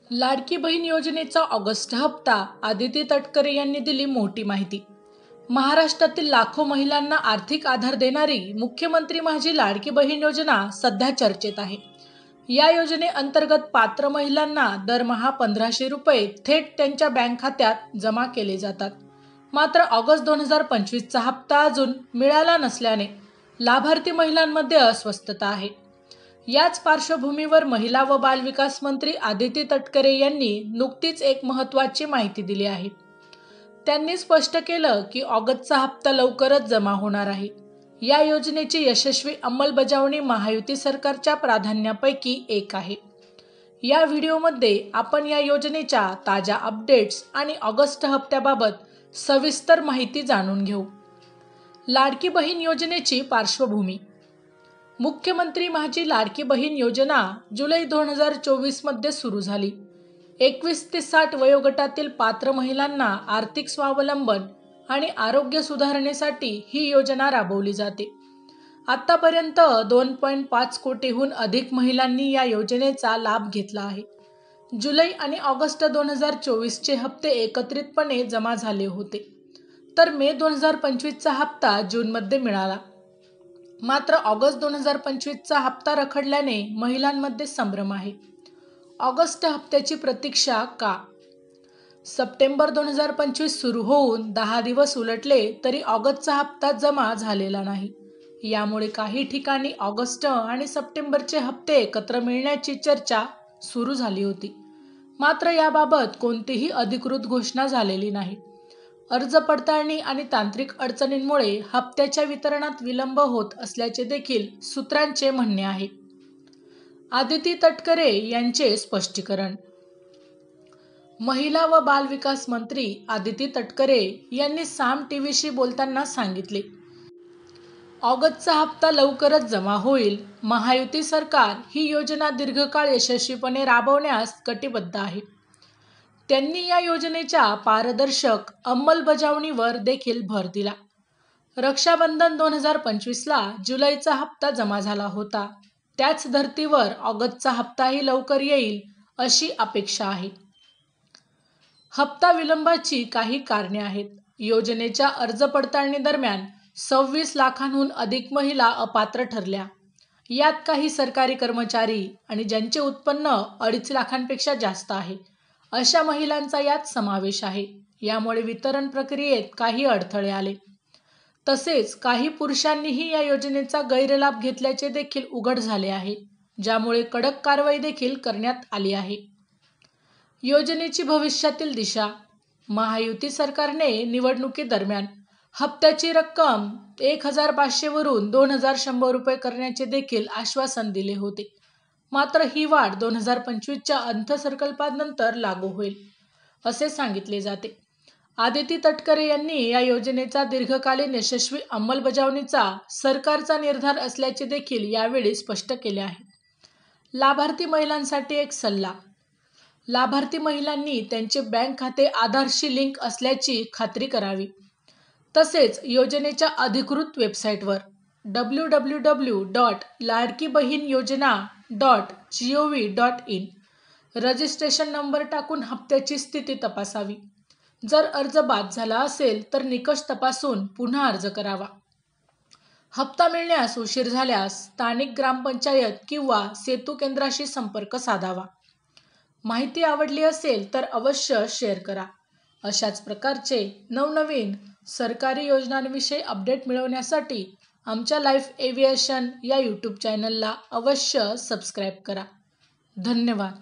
लाडकी बहीण योजनेचा ऑगस्ट हप्ता आदिती तटकरे यांनी दिली मोठी माहिती। महाराष्ट्रातील लाखो महिलांना आर्थिक आधार देणारी मुख्यमंत्री माझी लाडकी बहीण योजना सध्या चर्चेत आहे। या योजनेअंतर्गत पात्र महिलांना दरमहा 1500 रुपये थेट त्यांच्या बँक खात्यात जमा केले जातात। मात्र ऑगस्ट 2025 चा हप्ता अजून मिळाला नसल्याने लाभार्थी महिलांमध्ये अस्वस्थता आहे। याच पार्श्वभूमीवर महिला व बाल विकास मंत्री आदिती तटकरे यांनी नुकतीच एक महत्त्वाची माहिती दिली आहे। त्यांनी स्पष्ट केलं की ऑगस्टचा हप्ता लवकरच जमा होणार आहे। या योजनेची यशस्वी अंमलबजावणी महायुती सरकारच्या प्राधान्यापैकी एक आहे। या व्हिडिओमध्ये आपण या योजनेच्या ताज्या अपडेट्स आणि ऑगस्ट हप्त्याबाबत सविस्तर माहिती जाणून घेऊ। लाडकी बहीण योजनेची पार्श्वभूमी। मुख्यमंत्री माझी लाडकी बहीण योजना जुलै 2024 मध्ये सुरू झाली। 21 ते 60 वयोगटातील पात्र महिलांना आर्थिक स्वावलंबन आणि आरोग्य सुधारणेसाठी ही योजना राबवली जाते। आतापर्यंत 2.5 कोटीहून अधिक महिलांनी या योजनेचा लाभ घेतला आहे। जुलै आणि ऑगस्ट 2024 चे हप्ते एकत्रितपणे जमा झाले होते, तर मे 2025 चा हप्ता जूनमध्ये मिळाला। मात्र ऑगस्ट 2025 चा हप्ता रखडल्याने महिलांमध्ये संभ्रम आहे। ऑगस्ट हप्त्याची प्रतीक्षा का? सप्टेंबर 2025 सुरू होऊन 10 दिवस उलटले तरी ऑगस्टचा हप्ता जमा झालेला नाही। यामुळे काही ठिकाणी ऑगस्ट आणि सप्टेंबरचे हप्ते एकत्र मिळण्याची चर्चा सुरू झाली होती। मात्र याबाबत कोणतीही अधिकृत घोषणा झालेली नाही। अर्ज पडताळणी आणि तांत्रिक अडचणींमुळे हप्त्याच्या वितरणात विलंब होत असल्याचे देखील सूत्रांचे म्हणणे आहे। आदिती तटकरे यांचे स्पष्टीकरण। महिला व बाल विकास मंत्री आदिती तटकरे यांनी साम टीव्हीशी बोलताना सांगितले, ऑगस्टचा हप्ता लवकरच जमा होईल। महायुती सरकार ही योजना दीर्घकाळ यशस्वीपणे राबवण्यास कटिबद्ध आहे। त्यांनी या योजनेच्या पारदर्शक अंमलबजावणीवर देखील भर दिला। रक्षाबंधन 2025 ला जुलैचा हप्ता जमा झाला होता। त्याच धर्तीवर ऑगस्टचा हप्ताही लवकर येईल अशी अपेक्षा आहे। हप्ता विलंबाची काही कारणे आहेत। योजनेच्या अर्ज पडताळणी दरम्यान 26 लाखांहून अधिक महिला अपात्र ठरल्या। यात काही सरकारी कर्मचारी आणि ज्यांचे उत्पन्न 2.5 लाखांपेक्षा जास्त आहे अशा महिलांचा यात समावेश आहे। यामुळे वितरण प्रक्रियेत काही अडथळे आले। तसेच काही पुरुषांनीही या योजनेचा गैरलाभ घेतल्याचे देखील उघड झाले आहे, ज्यामुळे कडक कारवाई देखील करण्यात आली आहे। योजनेची भविष्यातील दिशा। महायुती सरकारने निवडणुकीदरम्यान हप्त्याची रक्कम 1500 वरून 2100 रुपये करण्याचे देखील आश्वासन दिले होते। मात्र ही वाढ 2025 च्या अर्थसंकल्पानंतर लागू होईल असे सांगितले जाते। आदिती तटकरे यांनी या योजनेचा दीर्घकालीन यशस्वी अंमलबजावणीचा सरकारचा निर्धार असल्याचे देखील यावेळी स्पष्ट केले आहे। लाभार्थी महिलांसाठी एक सल्ला। लाभार्थी महिलांनी त्यांचे बँक खाते आधारशी लिंक असल्याची खात्री करावी। तसेच योजनेच्या अधिकृत वेबसाईटवर www.ladkibahinYojana.gov.in रजिस्ट्रेशन नंबर टाकून हप्त्याची स्थिती तपासावी। जर अर्ज बाद झाला असेल तर निकष तपासून पुन्हा अर्ज करावा। हप्ता मिळण्यास उशीर झाल्यास स्थानिक ग्रामपंचायत किंवा सेतू केंद्राशी संपर्क साधावा। माहिती आवडली असेल तर अवश्य शेअर करा। अशाच प्रकारचे नवनवीन सरकारी योजनांविषयी अपडेट मिळवण्यासाठी आमच्या लाईफ एव्हिएशन या यूट्यूब चॅनलला अवश्य सबस्क्राईब करा। धन्यवाद।